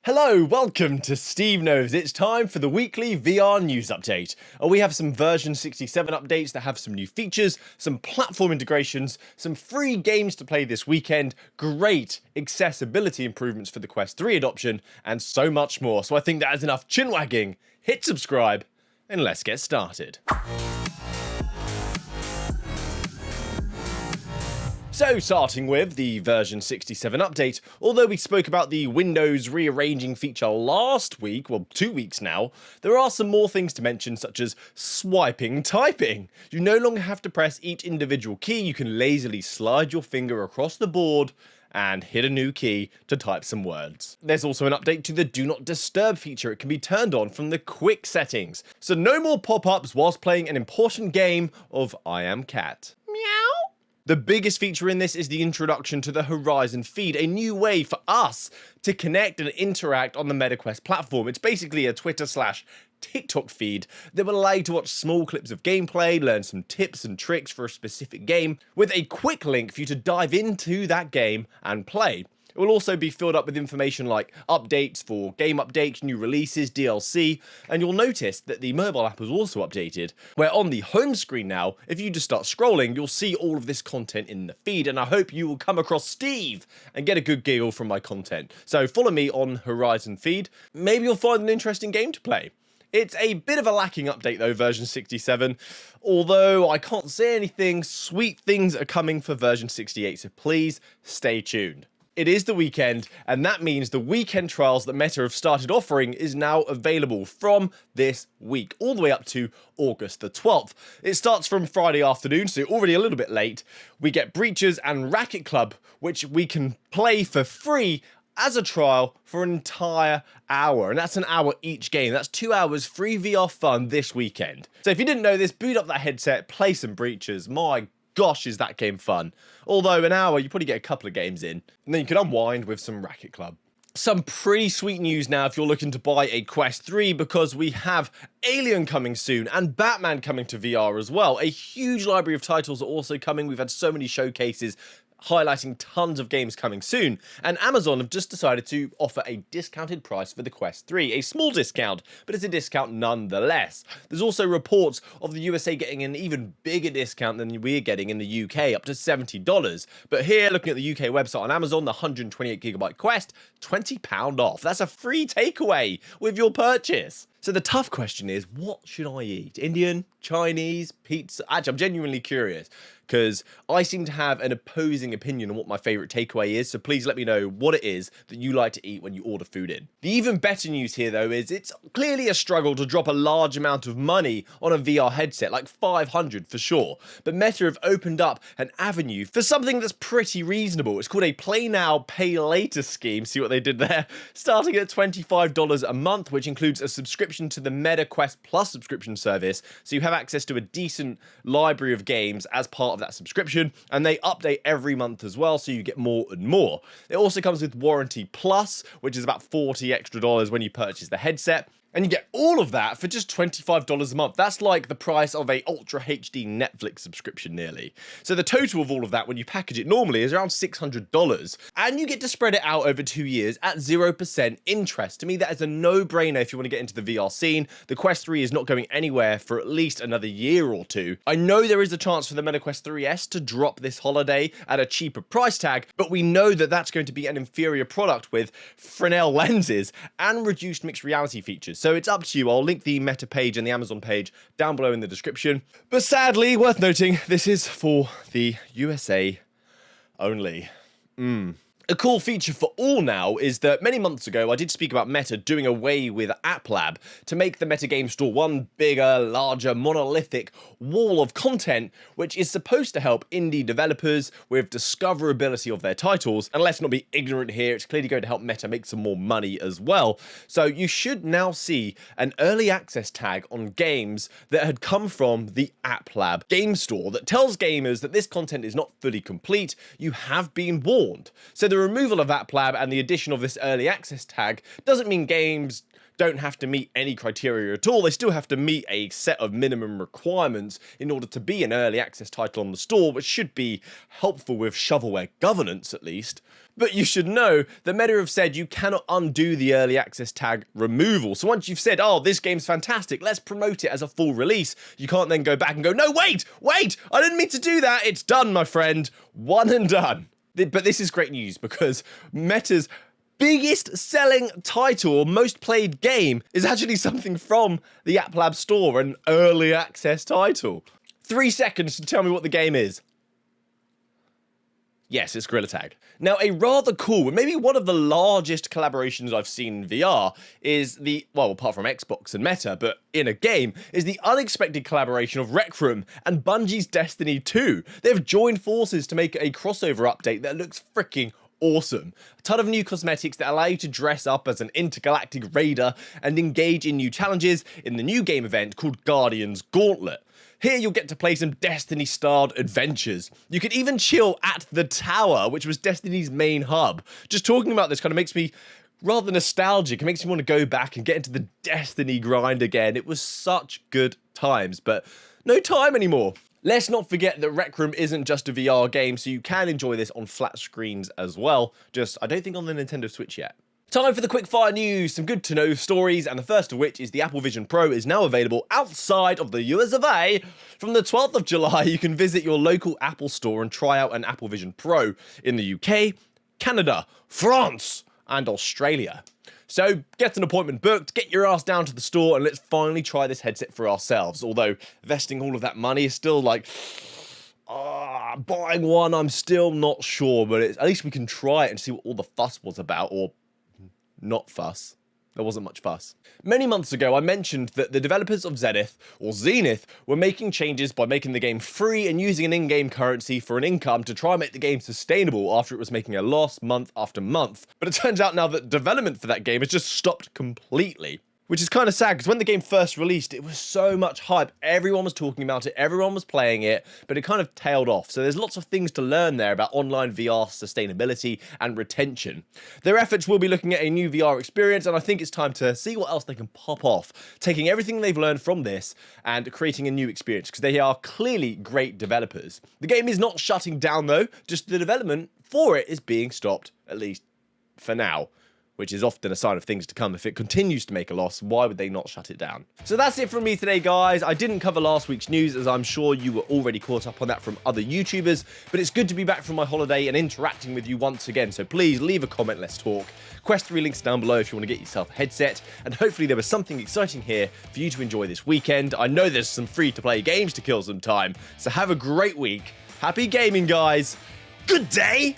Hello, welcome to SteveKnows. It's time for the weekly VR news update. We have some version 67 updates that have some new features, some platform integrations, some free games to play this weekend, great accessibility improvements for the Quest 3 adoption, and so much more. So I think that is enough chin wagging. Hit subscribe, and let's get started. So starting with the version 67 update, although we spoke about the Windows rearranging feature last week, well 2 weeks now, there are some more things to mention such as swiping typing. You no longer have to press each individual key, you can lazily slide your finger across the board and hit a new key to type some words. There's also an update to the Do Not Disturb feature. It can be turned on from the quick settings. So no more pop-ups whilst playing an important game of I Am Cat. Meow. The biggest feature in this is the introduction to the Horizon feed, a new way for us to connect and interact on the MetaQuest platform. It's basically a Twitter/TikTok feed that will allow you to watch small clips of gameplay, learn some tips and tricks for a specific game, with a quick link for you to dive into that game and play. It will also be filled up with information like updates for game updates, new releases, DLC, and you'll notice that the mobile app was also updated, where on the home screen now, if you just start scrolling, you'll see all of this content in the feed, and I hope you will come across Steve and get a good giggle from my content. So follow me on Horizon feed, maybe you'll find an interesting game to play. It's a bit of a lacking update though, version 67, although I can't say anything, sweet things are coming for version 68, so please stay tuned. It is the weekend, and that means the weekend trials that Meta have started offering is now available from this week, all the way up to August the 12th. It starts from Friday afternoon, so already a little bit late. We get Breaches and Racket Club, which we can play for free as a trial for an entire hour, and that's an hour each game. That's 2 hours free VR fun this weekend. So if you didn't know this, boot up that headset, play some Breaches. My gosh, is that game fun. Although an hour, you probably get a couple of games in, and then you can unwind with some Racket Club. Some pretty sweet news now if you're looking to buy a Quest 3, because we have Alien coming soon and Batman coming to VR as well. A huge library of titles are also coming. We've had so many showcases highlighting tons of games coming soon, and Amazon have just decided to offer a discounted price for the Quest 3. A small discount, but it's a discount nonetheless. There's also reports of the USA getting an even bigger discount than we're getting in the UK, up to $70. But here, looking at the UK website on Amazon, the 128GB Quest, £20 off. That's a free takeaway with your purchase. So the tough question is, what should I eat? Indian? Chinese? Pizza? Actually, I'm genuinely curious, because I seem to have an opposing opinion on what my favourite takeaway is, so please let me know what it is that you like to eat when you order food in. The even better news here though is it's clearly a struggle to drop a large amount of money on a VR headset, like $500 for sure, but Meta have opened up an avenue for something that's pretty reasonable. It's called a Play Now, Pay Later scheme, see what they did there, starting at $25 a month, which includes a subscription to the Meta Quest Plus subscription service, so you have access to a decent library of games as part of that subscription, and they update every month as well, so you get more and more. It also comes with Warranty Plus, which is about $40 extra when you purchase the headset, and you get all of that for just $25 a month. That's like the price of a Ultra HD Netflix subscription nearly. So the total of all of that, when you package it normally, is around $600. And you get to spread it out over 2 years at 0% interest. To me, that is a no-brainer if you want to get into the VR scene. The Quest 3 is not going anywhere for at least another year or two. I know there is a chance for the MetaQuest 3S to drop this holiday at a cheaper price tag, but we know that that's going to be an inferior product with Fresnel lenses and reduced mixed reality features. So it's up to you. I'll link the Meta page and the Amazon page down below in the description. But sadly, worth noting, this is for the USA only. A cool feature for all now is that many months ago I did speak about Meta doing away with AppLab to make the Meta Game Store one bigger, larger, monolithic wall of content, which is supposed to help indie developers with discoverability of their titles. And let's not be ignorant here, it's clearly going to help Meta make some more money as well. So you should now see an early access tag on games that had come from the AppLab Game Store that tells gamers that this content is not fully complete. You have been warned. So there the removal of AppLab and the addition of this early access tag doesn't mean games don't have to meet any criteria at all. They still have to meet a set of minimum requirements in order to be an early access title on the store, which should be helpful with shovelware governance at least. But you should know that Meta have said you cannot undo the early access tag removal. So once you've said, oh, this game's fantastic, let's promote it as a full release, you can't then go back and go, no, wait, I didn't mean to do that. It's done, my friend. One and done. But this is great news because Meta's biggest selling title or most played game is actually something from the AppLab store, an early access title. 3 seconds to tell me what the game is. Yes, it's Gorilla Tag. Now, a rather cool, and maybe one of the largest collaborations I've seen in VR is the, well, apart from Xbox and Meta, but in a game, is the unexpected collaboration of Rec Room and Bungie's Destiny 2. They've joined forces to make a crossover update that looks freaking awesome. A ton of new cosmetics that allow you to dress up as an intergalactic raider and engage in new challenges in the new game event called Guardian's Gauntlet. Here you'll get to play some Destiny-styled adventures. You can even chill at the tower, which was Destiny's main hub. Just talking about this kind of makes me rather nostalgic. It makes me want to go back and get into the Destiny grind again. It was such good times, but no time anymore. Let's not forget that Rec Room isn't just a VR game, so you can enjoy this on flat screens as well. Just, I don't think on the Nintendo Switch yet. Time for the quickfire news, some good to know stories, and the first of which is the Apple Vision Pro is now available outside of the US of A. From the 12th of July, you can visit your local Apple store and try out an Apple Vision Pro in the UK, Canada, France, and Australia. So get an appointment booked, get your ass down to the store, and let's finally try this headset for ourselves. Although vesting all of that money is still like, buying one, I'm still not sure, but at least we can try it and see what all the fuss was about, or not fuss. There wasn't much fuss. Many months ago, I mentioned that the developers of Zenith were making changes by making the game free and using an in-game currency for an income to try and make the game sustainable after it was making a loss month after month. But it turns out now that development for that game has just stopped completely. Which is kind of sad, because when the game first released, it was so much hype. Everyone was talking about it, everyone was playing it, but it kind of tailed off. So there's lots of things to learn there about online VR sustainability and retention. Their efforts will be looking at a new VR experience, and I think it's time to see what else they can pop off, taking everything they've learned from this and creating a new experience, because they are clearly great developers. The game is not shutting down though, just the development for it is being stopped, at least for now. Which is often a sign of things to come. If it continues to make a loss, why would they not shut it down? So that's it from me today, guys. I didn't cover last week's news, as I'm sure you were already caught up on that from other YouTubers, but it's good to be back from my holiday and interacting with you once again. So please leave a comment, let's talk. Quest 3 links down below if you want to get yourself a headset, and hopefully there was something exciting here for you to enjoy this weekend. I know there's some free-to-play games to kill some time, so have a great week. Happy gaming, guys. Good day.